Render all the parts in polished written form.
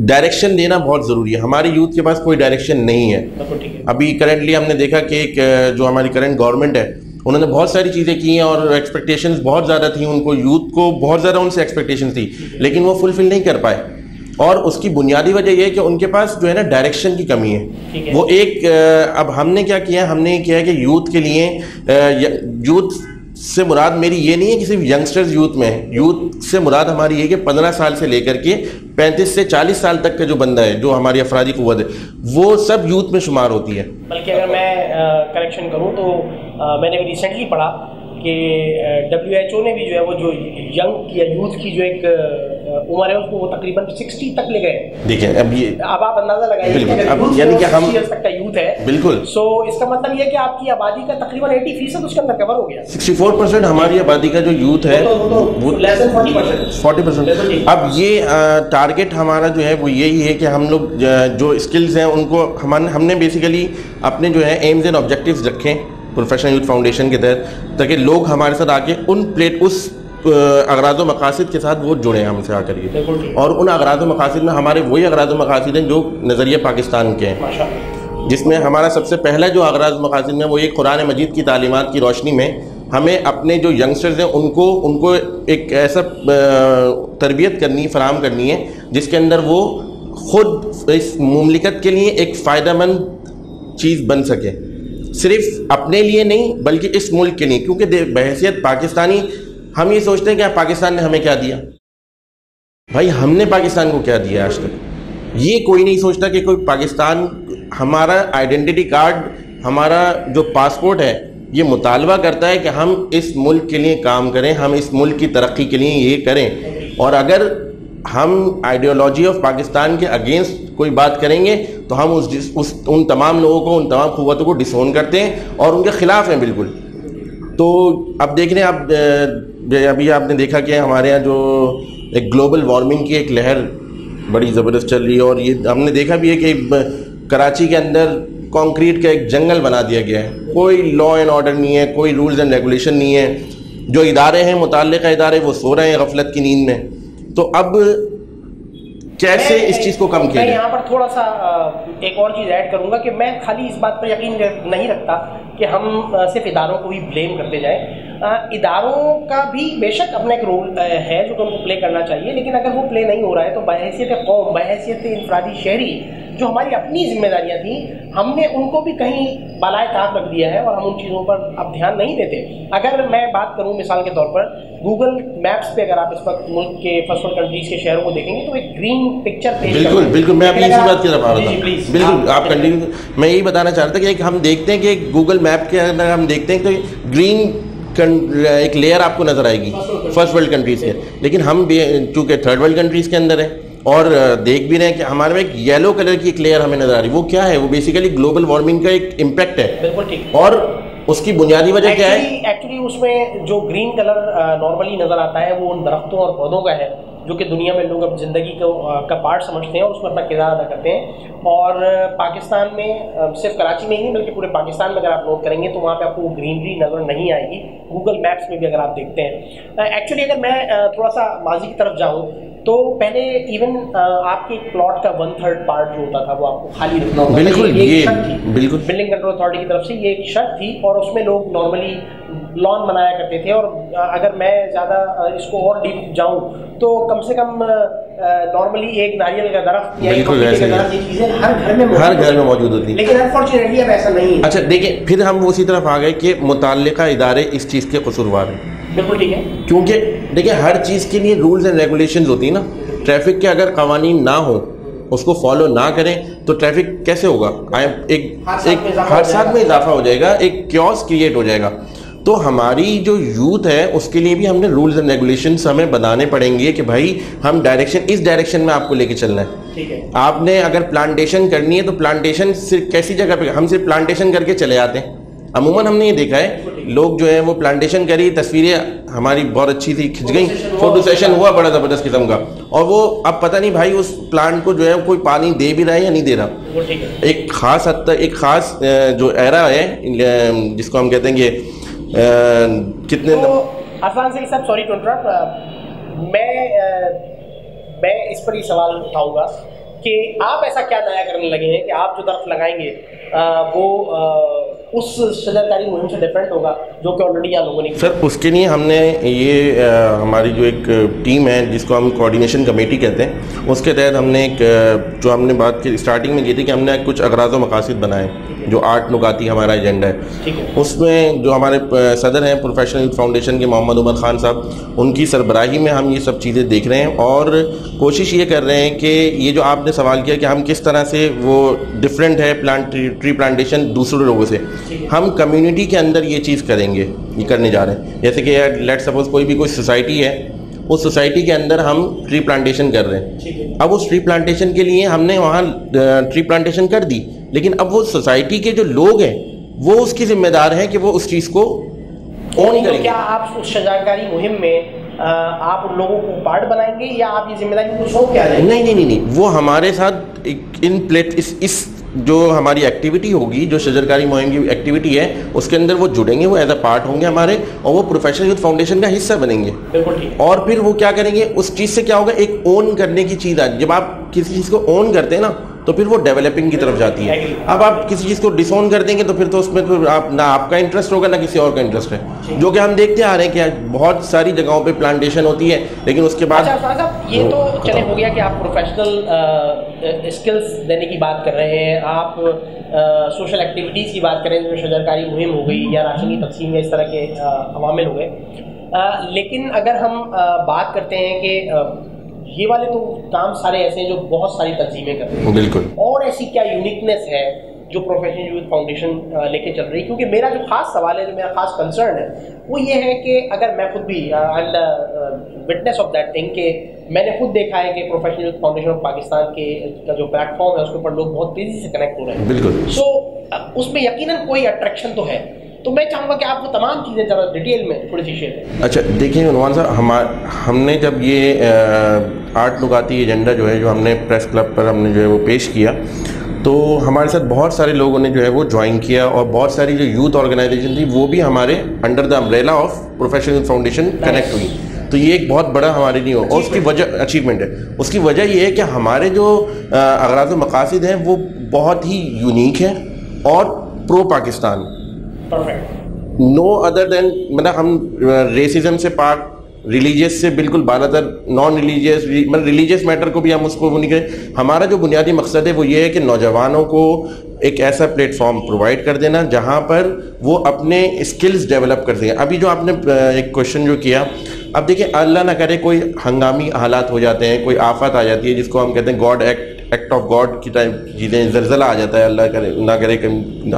Direction دینا بہت ضروری ہے. ہماری یوتھ کے پاس کوئی ڈائریکشن نہیں ہے. ابھی کرنٹلی ہم نے دیکھا کہ ایک جو ہماری کرنٹ گورنمنٹ ہے انہوں نے بہت ساری چیزیں کی ہیں اور ایکسپیکٹیشنز بہت زیادہ تھیں ان کو, یوتھ کو بہت زیادہ ان سے ایکسپیکٹیشنز تھی, لیکن وہ فلفل نہیں کر پائے. اور اس کی بنیادی وجہ یہ ہے کہ ان کے پاس جو ہے نا ڈائریکشن کی کمی ہے. وہ ایک اب ہم نے کیا کیا, ہم نے یہ کیا کہ یوتھ کے لیے, یوتھ سے مراد میری یہ نہیں ہے کہ صرف ینگسٹرز یوتھ میں ہے, یوتھ سے مراد ہماری یہ کہ 15 سال سے لے کر کے 35 سے 40 سال تک کا جو بندہ ہے, جو ہماری افرادی قوت ہے, وہ سب یوتھ میں شمار ہوتی ہے. بلکہ اگر میں کریکشن کروں تو میں نے بھی ریسنٹلی پڑھا کہ WHO نے بھی جو ہے وہ جو ینگ یا یوتھ کی جو ایک عمر ہے اس کو وہ تقریباً 60 تک لے گئے. دیکھیں اب آپ اندازہ لگائیے اب یعنی کہ ہم تک کا یوتھ ہے بالکل, سو اس کا مطلب یہ ہے کہ آپ کی آبادی کا تقریباً 80% اس کے اندر کور ہو گیا. 64% ہماری آبادی کا جو یوتھ ہے وہ 40%. اب یہ ٹارگٹ ہمارا جو ہے وہ یہی ہے کہ ہم لوگ جو اسکلز ہیں ان کو ہم نے بیسیکلی اپنے جو ہے ایمز اینڈ آبجیکٹیوز رکھیں پروفیشنل یوتھ فاؤنڈیشن کے تحت, تاکہ لوگ ہمارے ساتھ آ کے اس اغراض و مقاصد کے ساتھ وہ جڑیں ہم سے آ کر کے. اور ان اغراض و مقاصد میں ہمارے وہی اغراض و مقاصد ہیں جو نظریہ پاکستان کے ہیں, جس میں ہمارا سب سے پہلا جو اغراض و مقاصد میں وہ ایک قرآن مجید کی تعلیمات کی روشنی میں ہمیں اپنے جو ینگسٹرز ہیں ان کو ایک ایسا تربیت فراہم کرنی ہے جس کے اندر وہ خود اس مملکت کے لیے ایک فائدہ مند چیز بن سکے, صرف اپنے لیے نہیں بلکہ اس ملک کے لیے. کیونکہ بحیثیت پاکستانی ہم یہ سوچتے ہیں کہ پاکستان نے ہمیں کیا دیا, بھائی ہم نے پاکستان کو کیا دیا آج تک, یہ کوئی نہیں سوچتا کہ کوئی پاکستان, ہمارا آئیڈینٹی کارڈ, ہمارا جو پاسپورٹ ہے یہ مطالبہ کرتا ہے کہ ہم اس ملک کے لیے کام کریں, ہم اس ملک کی ترقی کے لیے یہ کریں. اور اگر ہم آئیڈیالوجی آف پاکستان کے اگینسٹ کوئی بات کریں گے تو ہم ان تمام لوگوں کو, ان تمام قوتوں کو ڈسون کرتے ہیں اور ان کے خلاف ہیں بالکل. تو اب دیکھ رہے ہیں آپ, ابھی آپ نے دیکھا کہ ہمارے یہاں جو ایک گلوبل وارمنگ کی ایک لہر بڑی زبردست چل رہی ہے, اور یہ ہم نے دیکھا بھی ہے کہ کراچی کے اندر کانکریٹ کا ایک جنگل بنا دیا گیا ہے, کوئی لا اینڈ آرڈر نہیں ہے, کوئی رولز اینڈ ریگولیشن نہیں ہے, جو ادارے ہیں متعلقہ ادارے وہ سو رہے ہیں غفلت کی نیند میں. تو اب کیسے اس چیز کو کم کیا میں یہاں پر تھوڑا سا ایک اور چیز ایڈ کروں گا کہ میں خالی اس بات پر یقین نہیں رکھتا کہ ہم صرف اداروں کو ہی بلیم کرتے جائیں. اداروں کا بھی بے شک اپنا ایک رول ہے جو کہ ان کو پلے کرنا چاہیے, لیکن اگر وہ پلے نہیں ہو رہا ہے تو بحیثیت قوم, بحیثیت انفرادی شہری, جو ہماری اپنی ذمہ داریاں تھیں ہم نے ان کو بھی کہیں بالائے طاق رکھ دیا ہے اور ہم ان چیزوں پر اب دھیان نہیں دیتے. اگر میں بات کروں مثال کے طور پر گوگل میپس پہ اگر آپ اس وقت ملک کے فرسٹ ورلڈ کنٹریز کے شہروں کو دیکھیں گے تو ایک گرین پکچر پیش کرتے ہیں. بالکل میں اپنی اسی بات کی طرف آ رہا تھا. بالکل آپ کنٹینیو, میں یہی بتانا چاہ رہا تھا کہ ایک ہم دیکھتے ہیں کہ گوگل میپ کے اندر ہم دیکھتے ہیں تو گرین ایک لیئر آپ کو نظر آئے گی فرسٹ ورلڈ کنٹریز کے, لیکن ہم بھی چونکہ تھرڈ ورلڈ کنٹریز کے اندر ہیں اور دیکھ بھی رہے ہیں کہ ہمارے میں ایک یلو کلر کی ایک لیئر ہمیں نظر آ رہی ہے. وہ کیا ہے, وہ بیسیکلی گلوبل وارمنگ کا ایک امپیکٹ ہے. بالکل ٹھیک. اور اس کی بنیادی وجہ کیا ہے, ایکچولی اس میں جو گرین کلر نارملی نظر آتا ہے وہ ان درختوں اور پودوں کا ہے جو کہ دنیا میں لوگ اب زندگی کا پارٹ سمجھتے ہیں اور اس میں اپنا کردار ادا کرتے ہیں. اور پاکستان میں صرف کراچی میں ہی نہیں بلکہ پورے پاکستان میں اگر آپ نوٹ کریں گے تو وہاں پہ آپ کو گرینری نظر نہیں آئے گی. گوگل میپس میں بھی اگر آپ دیکھتے ہیں, ایکچولی اگر میں تھوڑا سا ماضی کی طرف جاؤں تو پہلے ایون آپ کے پلاٹ کا 1/3 پارٹ جو ہوتا تھا وہ آپ کو خالی رکھنا ہوتا تھا. بالکل یہ بالکل بلڈنگ کنٹرول اتھارٹی کی طرف سے یہ ایک شرط تھی اور اس میں لوگ نارملی لان بنایا کرتے تھے. اور اگر میں زیادہ اس کو اور ڈیپ جاؤں تو کم سے کم نارملی ایک ناریل کا درخت یا ایک پپیتے کا درخت, یہ چیزیں ہر گھر میں موجود ہوتی ہیں, لیکن انفارچونیٹلی اب ایسا نہیں ہے. اچھا دیکھیں پھر ہم اسی طرف آ گئے کہ متعلقہ ادارے اس چیز کے قصوروار ہیں. بالکل ٹھیک ہے, کیونکہ دیکھیں ہر چیز کے لیے رولز اینڈ ریگولیشنز ہوتی ہیں نا. ٹریفک کے اگر قوانین نہ ہوں, اس کو فالو نہ کریں تو ٹریفک کیسے ہوگا, ایک ہر ساتھ میں اضافہ ہو جائے گا, ایک کیوس کریٹ ہو جائے گا. تو ہماری جو یوتھ ہے اس کے لیے بھی ہم نے رولز اینڈ ریگولیشنز ہمیں بنانے پڑیں گے کہ بھائی ہم اس ڈائریکشن میں آپ کو لے کے چلنا ہے. آپ نے اگر پلانٹیشن کرنی ہے تو پلانٹیشن صرف کیسی جگہ پہ, ہم صرف پلانٹیشن کر کے چلے آتے ہیں. عموماً ہم نے یہ دیکھا ہے لوگ جو ہے وہ پلانٹیشن کری, تصویریں ہماری بہت اچھی تھی, کھنچ گئیں, فوٹو سیشن ہوا بڑا زبردست قسم کا, اور وہ اب پتہ نہیں بھائی اس پلانٹ کو جو ہے کوئی پانی دے بھی رہا ہے یا نہیں دے رہا. ایک خاص حد تک ایک خاص جو ایرا ہے جس کو ہم کہتے ہیں کہ کتنے عرفان سعید صاحب سوری ٹو انٹرپٹ، میں اس پر یہ سوال اٹھاؤں گا کہ آپ ایسا کیا نیا کرنے لگے ہیں کہ آپ جو درخت لگائیں گے وہ اس شجرکاری مہم سے ڈفرینٹ ہوگا جو کہ آلریڈی آپ لوگوں نے. سر اس کے لیے ہم نے یہ ہماری جو ایک ٹیم ہے جس کو ہم کوآرڈینیشن کمیٹی کہتے ہیں، اس کے تحت ہم نے ایک جو ہم نے بات کی اسٹارٹنگ میں کی تھی کہ ہم نے کچھ اغراض و مقاصد بنائے جو 8 نکاتی ہمارا ایجنڈا ہے. اس میں جو ہمارے صدر ہیں پروفیشنل یوتھ فاؤنڈیشن کے محمد عمر خان صاحب، ان کی سربراہی میں ہم یہ سب چیزیں دیکھ رہے ہیں اور کوشش یہ کر رہے ہیں کہ یہ جو آپ نے سوال کیا کہ ہم کس طرح سے وہ ڈفرینٹ ہے ٹری پلانٹیشن دوسرے لوگوں سے، ہم کمیونٹی کے اندر یہ چیز کریں گے، یہ کرنے جا رہے ہیں. جیسے کہ لیٹ سپوز کوئی سوسائٹی ہے، اس سوسائٹی کے اندر ہم ٹری پلانٹیشن کر رہے ہیں. اب اس ٹری پلانٹیشن کے لیے ہم نے وہاں ٹری پلانٹیشن کر دی، لیکن اب وہ سوسائٹی کے جو لوگ ہیں وہ اس کی ذمہ دار ہیں کہ وہ اس چیز کو اون کریں گے. کیا آپ اس شجرکاری مہم میں آپ ان لوگوں کو پارٹ بنائیں گے یا آپ یہ ذمہ داری کو سونپ کے آ جائیں گے؟ نہیں، وہ ہمارے ساتھ اس جو ہماری ایکٹیویٹی ہوگی، جو شجرکاری مہم کی ایکٹیویٹی ہے، اس کے اندر وہ جڑیں گے، وہ ایز اے پارٹ ہوں گے ہمارے، اور وہ پروفیشنل یوتھ فاؤنڈیشن کا حصہ بنیں گے. اور پھر وہ کیا کریں گے، اس چیز سے کیا ہوگا، ایک اون کرنے کی چیز جب آپ کسی چیز کو اون کرتے ہیں نا تو پھر وہ ڈیولپنگ کی طرف جاتی ہے. اب آپ کسی چیز کو ڈس اون کر دیں گے تو پھر تو اس میں نہ آپ کا انٹرسٹ ہوگا نہ کسی اور کا انٹرسٹ ہے، جو کہ ہم دیکھتے آ رہے ہیں کہ بہت ساری جگہوں پہ پلانٹیشن ہوتی ہے لیکن اس کے بعد. یہ تو چلے ہو گیا کہ آپ پروفیشنل اسکلز دینے کی بات کر رہے ہیں، آپ سوشل ایکٹیویٹیز کی بات کریں جو شجرکاری مہم ہو گئی یا راشن کی تقسیم یا اس طرح کے عوامل ہو گئے. لیکن اگر ہم بات کرتے ہیں کہ یہ والے تو کام سارے ایسے ہیں جو بہت ساری تنظیمیں کر رہی ہیں، بالکل، اور ایسی کیا یونیکنیس ہے جو پروفیشنل یوتھ فاؤنڈیشن لے کے چل رہی ہے؟ کیونکہ میرا جو خاص سوال ہے، جو میرا خاص کنسرن ہے وہ یہ ہے کہ اگر میں خود بھی وٹنس آف دیٹ تھنگ کہ میں نے خود دیکھا ہے کہ professional youth foundation of Pakistan کا جو پلیٹ فارم ہے اس کے اوپر لوگ بہت تیزی سے کنیکٹ ہو رہے ہیں. بالکل. سو اس میں یقیناً کوئی اٹریکشن تو ہے، تو میں چاہوں گا کہ آپ وہ تمام چیزیں ذرا ڈیٹیل میں تھوڑی سی شیئر کریں. اچھا دیکھیں عنوان صاحب، ہم نے جب یہ 8 نکاتی ایجنڈا جو ہے جو ہم نے پریس کلب پر ہم نے جو ہے وہ پیش کیا تو ہمارے ساتھ بہت سارے لوگوں نے جو ہے وہ جوائن کیا اور بہت ساری جو یوتھ آرگنائزیشن تھی وہ بھی ہمارے under the umbrella of professional youth foundation connect ہوئی. تو یہ ایک بہت بڑا ہمارے لیے اور اس کی وجہ اچیومنٹ ہے. اس کی وجہ یہ ہے کہ ہمارے جو اغراض و مقاصد ہیں وہ بہت ہی یونیک ہیں اور پرو پاکستان. نو ادر دین، مطلب ہم ریسزم سے پاک، ریلیجیس سے بالکل بالا تر، نان ریلیجیس، مطلب ریلیجیس میٹر کو بھی ہم اس کو وہ نہیں کریں. ہمارا جو بنیادی مقصد ہے وہ یہ ہے کہ نوجوانوں کو ایک ایسا پلیٹ فارم پرووائڈ کر دینا جہاں پر وہ اپنے اسکلز ڈیولپ کر سکیں. ابھی جو آپ نے ایک کوشچن جو کیا، اب دیکھیں اللہ نہ کرے کوئی ہنگامی حالات ہو جاتے ہیں، کوئی آفت آ جاتی ہے جس کو ہم کہتے ہیں گاڈ ایکٹ آف گاڈ کی ٹائپ چیزیں، زلزلہ آ جاتا ہے، اللہ کرے نہ کرے،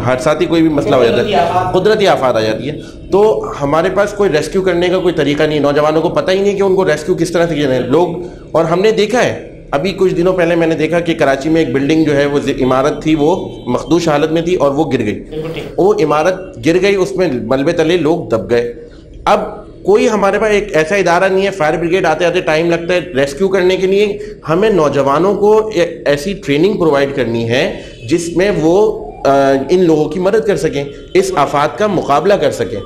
ہر ساتھ ہی کوئی بھی مسئلہ ہو جاتا ہے، قدرتی آفات آ جاتی ہے. تو ہمارے پاس کوئی ریسکیو کرنے کا کوئی طریقہ نہیں، نوجوانوں کو پتہ ہی نہیں کہ ان کو ریسکیو کس طرح سے کیا جائے لوگ. اور ہم نے دیکھا ہے ابھی کچھ دنوں پہلے میں نے دیکھا کہ کراچی میں ایک بلڈنگ جو ہے وہ عمارت تھی، وہ مخدوش حالت میں تھی اور وہ گر گئی. وہ عمارت گر گئی، اس میں ملبے تلے لوگ دب گئے. اب کوئی ہمارے پاس ایک ایسا ادارہ نہیں ہے، فائر بریگیڈ آتے آتے ٹائم لگتا ہے ریسکیو کرنے کے لیے. ہمیں نوجوانوں کو ایسی ٹریننگ پرووائڈ کرنی ہے جس میں وہ ان لوگوں کی مدد کر سکیں، اس آفات کا مقابلہ کر سکیں.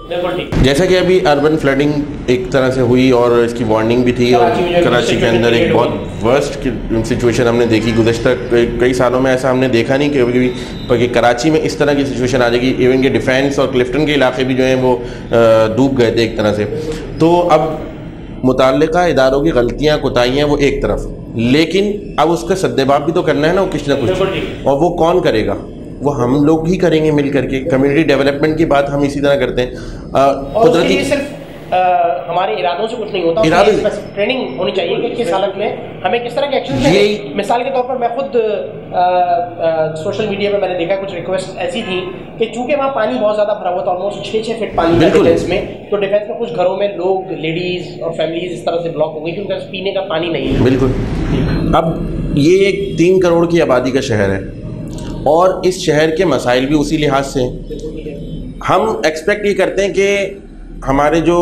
جیسا کہ ابھی اربن فلڈنگ ایک طرح سے ہوئی اور اس کی وارننگ بھی تھی، اور کراچی کے اندر ایک بہت ورسٹ سچویشن ہم نے دیکھی. گزشتہ کئی سالوں میں ایسا ہم نے دیکھا نہیں کہ کراچی میں اس طرح کی سچویشن آ جائے گی. ایون کہ ڈیفینس اور کلفٹن کے علاقے بھی جو ہیں وہ ڈوب گئے تھے ایک طرح سے. تو اب متعلقہ اداروں کی غلطیاں کوتاہیاں وہ ایک طرف، لیکن اب اس کا سدباب بھی تو کرنا ہے نا کچھ نہ کچھ. اور وہ کون کرے گا؟ وہ ہم لوگ ہی کریں گے مل کر کے. کمیونٹی ڈیولپمنٹ کی بات ہم اسی طرح کرتے ہیں. قدرتی صرف ہمارے ارادوں سے کچھ نہیں ہوتا، ٹریننگ ہونی چاہیے کہ کس حالت میں ہمیں کس طرح کے ایکشن لیں. مثال کے طور پر میں خود سوشل میڈیا پہ میں نے دیکھا کچھ ریکویسٹ ایسی تھیں کہ چونکہ وہاں پانی بہت زیادہ بھرا ہوا تھا، آلموسٹ 6 فٹ پانی ڈیفینس میں، تو ڈیفینس میں کچھ گھروں میں لوگ، لیڈیز اور فیملیز اس طرح سے بلاک ہو گئی کہ ان کا پینے کا پانی نہیں ہے. بالکل. اب یہ ایک 3 کروڑ کی آبادی کا شہر ہے اور اس شہر کے مسائل بھی اسی لحاظ سے ہیں. ہم ایکسپیکٹ یہ کرتے ہیں کہ ہمارے جو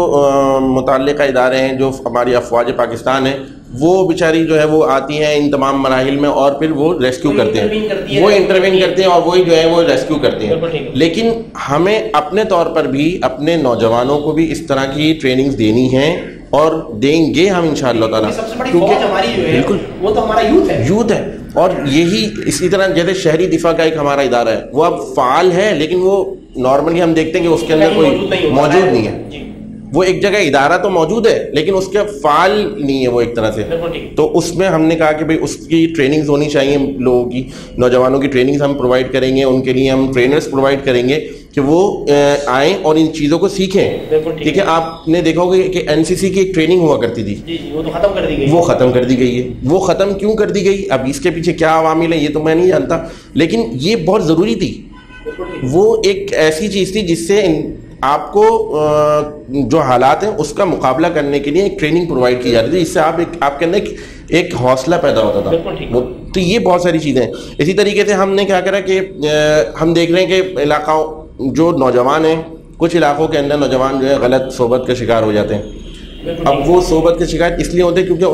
متعلقہ ادارے ہیں، جو ہماری افواج پاکستان ہیں، وہ بیچاری جو ہے وہ آتی ہیں ان تمام مراحل میں اور پھر وہ ریسکیو کرتے ہیں، وہ انٹروین کرتے ہیں اور وہی جو ہے وہ ریسکیو کرتے ہیں. لیکن ہمیں اپنے طور پر بھی اپنے نوجوانوں کو بھی اس طرح کی ٹریننگز دینی ہیں اور دیں گے ہم انشاءاللہ تعالیٰ، کیونکہ بالکل وہ تو ہمارا یوتھ ہے. اور یہی اسی طرح جیسے شہری دفاع کا ایک ہمارا ادارہ ہے، وہ اب فعال ہے لیکن وہ نارملی ہم دیکھتے ہیں کہ اس کے اندر کوئی موجود نہیں ہے. وہ ایک جگہ ادارہ تو موجود ہے لیکن اس کے فعال نہیں ہے وہ ایک طرح سے. تو اس میں ہم نے کہا کہ بھئی اس کی ٹریننگز ہونی چاہیے لوگوں کی، نوجوانوں کی ٹریننگز ہم پرووائڈ کریں گے، ان کے لیے ہم ٹرینرز پرووائڈ کریں گے کہ وہ آئیں اور ان چیزوں کو سیکھیں. ٹھیک ہے، آپ نے دیکھا ہوگا کہ این سی سی کی ایک ٹریننگ ہوا کرتی تھی، وہ تو ختم کر دی گئی. وہ ختم کر دی گئی ہے. وہ ختم کیوں کر دی گئی؟ اب اس کے پیچھے کیا عوامل ہیں یہ تو میں نہیں جانتا، لیکن یہ بہت ضروری تھی. وہ ایک ایسی چیز تھی جس سے آپ کو جو حالات ہیں اس کا مقابلہ کرنے کے لیے ایک ٹریننگ پرووائڈ کی جاتی تھی، جس سے آپ کے اندر ایک حوصلہ پیدا ہوتا تھا. تو یہ بہت ساری چیزیں ہیں. اسی طریقے سے ہم نے کیا کرا کہ ہم دیکھ رہے ہیں کہ علاقوں جو نوجوان ہیں، کچھ علاقوں کے اندر نوجوان جو ہے غلط صحبت کا شکار ہو جاتے ہیں. اب وہ صحبت کے شکایت اس لیے ہوتے ہیں کیونکہ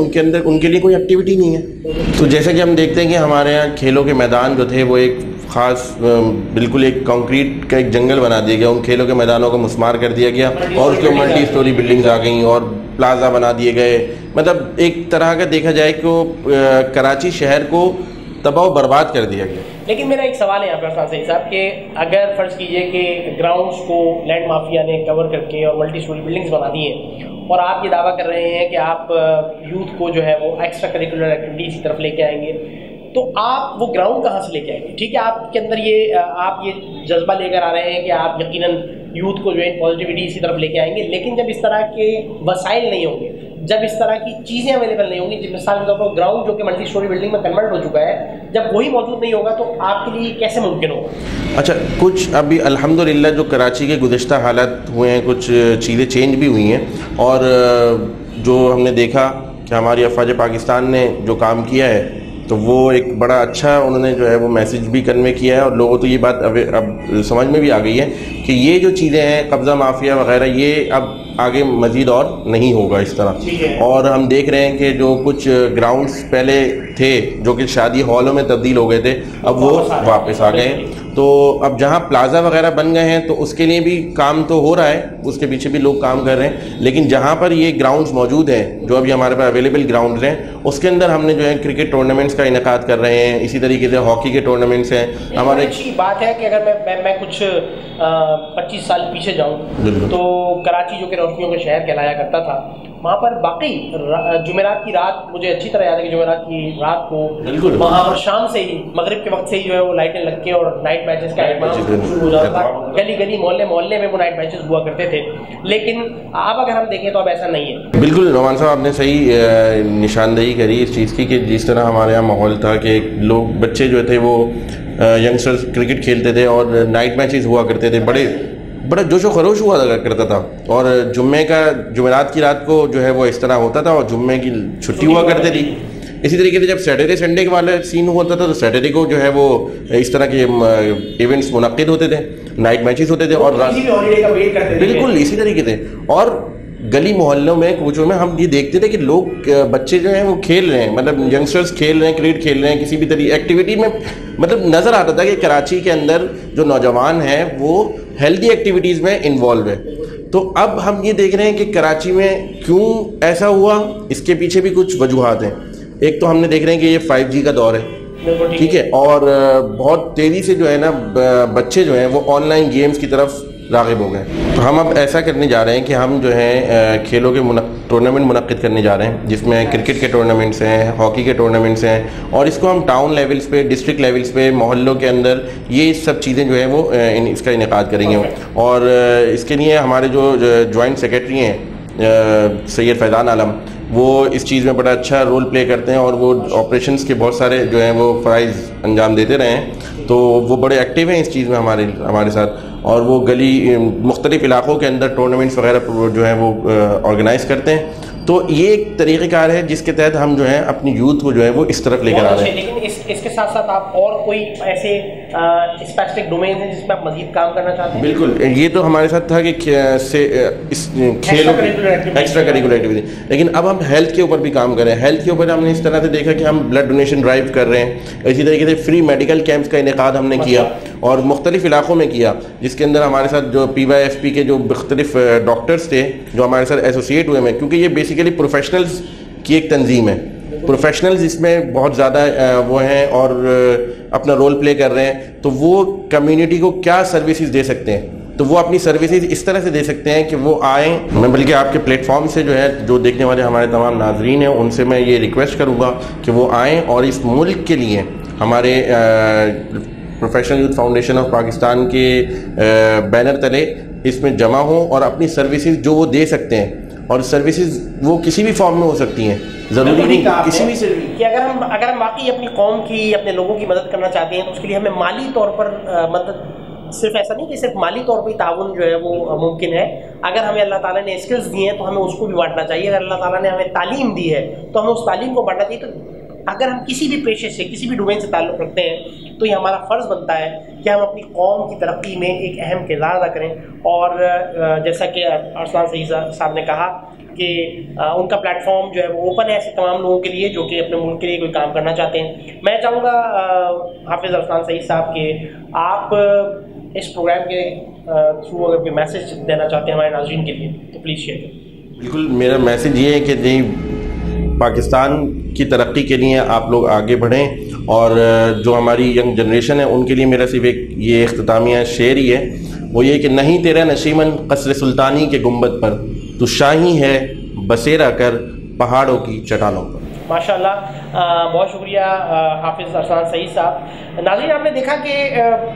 ان کے لیے کوئی ایکٹیویٹی نہیں ہے. تو جیسے کہ ہم دیکھتے ہیں کہ ہمارے یہاں کھیلوں کے میدان جو تھے وہ ایک خاص بالکل ایک کنکریٹ کا ایک جنگل بنا دیا گیا، ان کھیلوں کے میدانوں کو مسمار کر دیا گیا اور اس کے ملٹی اسٹوری بلڈنگز آ گئیں اور پلازا بنا دیے گئے. مطلب ایک طرح کا دیکھا جائے کہ کراچی شہر کو تباہ و برباد کر دیا گیا. لیکن میرا ایک سوال ہے یہاں پہ عرفان سعید صاحب کہ اگر فرض کیجئے کہ گراؤنڈس کو لینڈ مافیا نے کور کر کے اور ملٹی اسٹوری بلڈنگز بنا دی ہیں اور آپ یہ دعویٰ کر رہے ہیں کہ آپ یوتھ کو جو ہے وہ ایکسٹرا کریکولر ایکٹیویٹیز کی طرف لے کے آئیں گے، تو آپ وہ گراؤنڈ کہاں سے لے کے آئیں گے؟ ٹھیک ہے، آپ کے اندر آپ یہ جذبہ لے کر آ رہے ہیں کہ آپ یقیناً یوتھ کو جو ہے پازیٹیوٹی کی طرف لے کے آئیں گے، لیکن جب اس طرح کے وسائل نہیں ہوں گے، جب اس طرح کی چیزیں اویلیبل نہیں ہوں گی، جب مثال کے طور پر گراؤنڈ جو کہ ملٹی اسٹوری بلڈنگ میں کنورٹ ہو چکا ہے، جب وہی موجود نہیں ہوگا تو آپ کے لیے کیسے ممکن ہوگا؟ اچھا، کچھ ابھی الحمدللہ جو کراچی کے گزشتہ حالات ہوئے ہیں، کچھ چیزیں چینج بھی ہوئی ہیں اور جو ہم نے دیکھا کہ ہماری افواج پاکستان نے جو کام کیا ہے تو وہ ایک بڑا اچھا انہوں نے جو ہے وہ میسیج بھی کنوے کیا ہے اور لوگوں تو یہ بات اب سمجھ میں بھی آ گئی ہے کہ یہ جو چیزیں ہیں قبضہ مافیا وغیرہ یہ اب آگے مزید اور نہیں ہوگا اس طرح. اور ہم دیکھ رہے ہیں کہ جو کچھ گراؤنڈز پہلے تھے جو کہ شادی ہالوں میں تبدیل ہو گئے تھے اب وہ واپس آ گئے ہیں. تو اب جہاں پلازا وغیرہ بن گئے ہیں تو اس کے لیے بھی کام تو ہو رہا ہے، اس کے پیچھے بھی لوگ کام کر رہے ہیں، لیکن جہاں پر یہ گراؤنڈز موجود ہیں جو ابھی ہمارے پاس اویلیبل گراؤنڈز ہیں اس کے اندر ہم نے جو ہے کرکٹ ٹورنامنٹس کا انعقاد کر رہے ہیں. اسی طریقے سے ہاکی کے ٹورنامنٹس ہیں. ہمارے اچھی بات ہے کہ اگر میں کچھ 25 سال پیچھے جاؤں تو کراچی جو کہ روشنیوں کا شہر کہلایا کرتا تھا، وہاں پر باقی جمعرات کی رات مجھے اچھی طرح یاد ہے کہ جمعرات کی رات کو وہاں پر شام سے ہی مغرب کے وقت سے ہی جو ہے وہ لائٹیں لگ کے اور نائٹ میچز کا اہتمام شروع ہو جاتا تھا. گلی گلی محلے میں وہ نائٹ میچز ہوا کرتے تھے، لیکن اب اگر ہم دیکھیں تو اب ایسا نہیں ہے. بالکل نعمان صاحب، آپ نے صحیح نشاندہی کری اس چیز کی کہ جس طرح ہمارے یہاں ماحول تھا کہ لوگ بچے جو تھے وہ ینگسٹرز کرکٹ کھیلتے تھے اور نائٹ میچز ہوا کرتے تھے، بڑا جوش و خروش ہوا کرتا تھا. اور جمعرات کی رات کو جو ہے وہ اس طرح ہوتا تھا اور جمعے کی چھٹی ہوا کرتی تھی. اسی طریقے سے جب سیٹرڈے سنڈے کے والا سین ہوتا تھا تو سیٹرڈے کو جو ہے وہ اس طرح کے ایونٹس منعقد ہوتے تھے، نائٹ میچز ہوتے تھے اور بالکل اسی طریقے سے. اور گلی محلوں میں کوچوں میں ہم یہ دیکھتے تھے کہ لوگ بچے جو ہیں وہ کھیل رہے ہیں، مطلب ینگسٹرز کھیل رہے ہیں، کرکٹ کھیل رہے ہیں، کسی بھی طریقے ایکٹیویٹی میں مطلب نظر آتا تھا کہ کراچی کے اندر جو نوجوان ہیں وہ ہیلدی ایکٹیویٹیز میں انوالو ہے. تو اب ہم یہ دیکھ رہے ہیں کہ کراچی میں کیوں ایسا ہوا، اس کے پیچھے بھی کچھ وجوہات ہیں. ایک تو ہم نے دیکھ رہے ہیں کہ یہ 5G کا دور ہے، ٹھیک ہے، اور بہت تیزی سے جو ہے نا بچے جو ہیں وہ آن لائن گیمز کی طرف راغب ہو گئے. تو ہم اب ایسا کرنے جا رہے ہیں کہ ہم جو ہے کھیلوں کے ٹورنامنٹ منعقد کرنے جا رہے ہیں جس میں کرکٹ کے ٹورنامنٹس ہیں، ہاکی کے ٹورنامنٹس ہیں، اور اس کو ہم ٹاؤن لیولز پہ، ڈسٹرکٹ لیولز پہ، محلوں کے اندر یہ سب چیزیں جو ہیں وہ اس کا انعقاد کریں گے. اور اس کے لیے ہمارے جو جوائنٹ سیکرٹری ہیں سید فیضان عالم، وہ اس چیز میں بڑا اچھا رول پلے کرتے ہیں اور وہ آپریشنز کے بہت سارے جو ہیں وہ فرائض انجام دیتے رہے ہیں. تو وہ بڑے ایکٹیو ہیں اس چیز میں ہمارے ساتھ، اور وہ گلی مختلف علاقوں کے اندر ٹورنامنٹس وغیرہ جو ہیں وہ آرگنائز کرتے ہیں. تو یہ ایک طریقہ کار ہے جس کے تحت ہم جو ہے اپنی یوتھ کو جو ہے وہ اس طرف لے کر آ رہے ہیں. لیکن اس کے ساتھ ساتھ آپ اور کوئی ایسے اسپیسیفک ڈومینز ہیں جس میں آپ مزید کام کرنا چاہتے ہیں؟ بالکل, یہ تو ہمارے ساتھ تھا کہ کھیل ایکسٹرا کریکولر ایکٹیویٹی, لیکن اب ہم ہیلتھ کے اوپر بھی کام کر رہے ہیں. ہیلتھ کے اوپر ہم نے اس طرح سے دیکھا کہ ہم بلڈ ڈونیشن ڈرائیو کر رہے ہیں. اسی طریقے سے فری میڈیکل کیمپس کا انعقاد ہم نے کیا اور مختلف علاقوں میں کیا, جس کے اندر ہمارے ساتھ جو PYFP کے جو مختلف ڈاکٹرز تھے جو ہمارے ساتھ ایسوسیٹ ہوئے ہیں, کیونکہ یہ بیسیکلی پروفیشنلز کی ایک تنظیم ہے. پروفیشنلز اس میں بہت زیادہ وہ ہیں اور اپنا رول پلے کر رہے ہیں, تو وہ کمیونٹی کو کیا سروسز دے سکتے ہیں, تو وہ اپنی سروسز اس طرح سے دے سکتے ہیں کہ وہ آئیں. میں بلکہ آپ کے پلیٹ فارم سے جو ہے جو دیکھنے والے ہمارے تمام ناظرین ہیں ان سے میں یہ ریکویسٹ کروں گا کہ وہ آئیں اور اس ملک کے لیے ہمارے professional youth foundation of Pakistan کے بینر تلے اس میں جمع ہوں اور اپنی سروسز جو وہ دے سکتے ہیں, اور سروسز وہ کسی بھی فارم میں ہو سکتی ہیں, ضروری نہیں کسی بھی کہ اگر ہم واقعی اپنی قوم کی اپنے لوگوں کی مدد کرنا چاہتے ہیں تو اس کے لیے ہمیں مالی طور پر مدد, صرف ایسا نہیں کہ صرف مالی طور پہ تعاون جو ہے وہ ممکن ہے. اگر ہمیں اللہ تعالیٰ نے اسکلز دی ہیں تو ہمیں اس کو بھی بانٹنا چاہیے. اگر اللہ تعالیٰ نے ہمیں تعلیم دی ہے تو ہمیں اس تعلیم کو بانٹنا چاہیے. تو اگر ہم کسی بھی پیشے سے کسی بھی ڈومین سے تعلق رکھتے ہیں تو یہ ہمارا فرض بنتا ہے کہ ہم اپنی قوم کی ترقی میں ایک اہم کردار ادا کریں. اور جیسا کہ ارسلان سعید صاحب نے کہا کہ ان کا پلیٹ فارم جو ہے وہ اوپن ہے ایسے تمام لوگوں کے لیے جو کہ اپنے ملک کے لیے کوئی کام کرنا چاہتے ہیں. میں چاہوں گا حافظ ارسلان سعید صاحب کہ آپ اس پروگرام کے تھرو اگر کوئی میسیج دینا چاہتے ہیں ہمارے ناظرین کے لیے تو پلیز شیئر کریں. بالکل, میرا میسیج یہ ہے کہ پاکستان کی ترقی کے لیے آپ لوگ آگے بڑھیں, اور جو ہماری ینگ جنریشن ہے ان کے لیے میرا صرف ایک یہ اختتامیہ شعر ہی ہے, وہ یہ کہ نہیں تیرا نشیمن قصر سلطانی کے گنبد پر, تو شاہی ہے بسیرا کر پہاڑوں کی چٹانوں پر. ماشاء اللہ, بہت شکریہ حافظ ارسلان سعید صاحب. ناظرین, آپ نے دیکھا کہ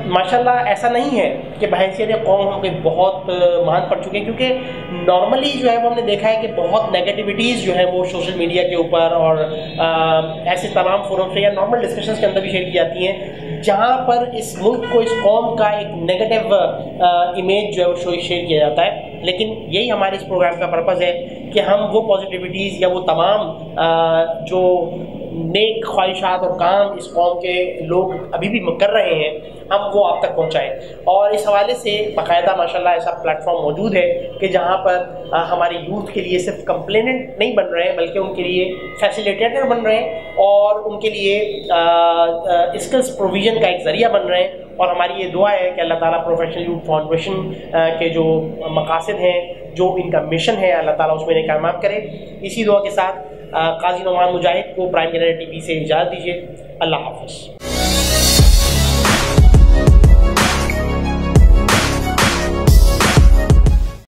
ماشاء اللہ ایسا نہیں ہے کہ بحیثیت قوم ہم کوئی بہت مہان پڑ چکے ہیں, کیونکہ نارملی جو ہے وہ ہم نے دیکھا ہے کہ بہت نیگیٹیوٹیز جو ہے وہ سوشل میڈیا کے اوپر اور ایسے تمام فورم سے یا نارمل ڈسکشنز کے اندر بھی شیئر کی جاتی ہیں جہاں پر اس ملک کو, اس قوم کا ایک نیگیٹو امیج جو ہے وہ شیئر کیا جاتا ہے. لیکن یہی ہمارے اس پروگرام کا پرپز ہے کہ ہم وہ پازیٹیوٹیز یا وہ تمام جو نیک خواہشات اور کام اس قوم کے لوگ ابھی بھی کر رہے ہیں ہم وہ آپ تک پہنچائیں. اور اس حوالے سے باقاعدہ ماشاءاللہ ایسا پلیٹ فارم موجود ہے کہ جہاں پر ہمارے یوتھ کے لیے صرف کمپلیننٹ نہیں بن رہے ہیں بلکہ ان کے لیے فیسیلیٹیٹر بن رہے ہیں اور ان کے لیے اسکلس پروویژن کا ایک ذریعہ بن رہے ہیں. اور ہماری یہ دعا ہے کہ اللہ تعالیٰ پروفیشنل یوتھ فاؤنڈیشن کے جو مقاصد ہیں, جو ان کا مشن ہے, اللہ تعالیٰ اس میں انہیں کامیاب کرے. اسی دعا کے ساتھ قاضی نعمان مجاہد کو پرائم جنرل TV سے اجازت دیجیے. اللہ حافظ.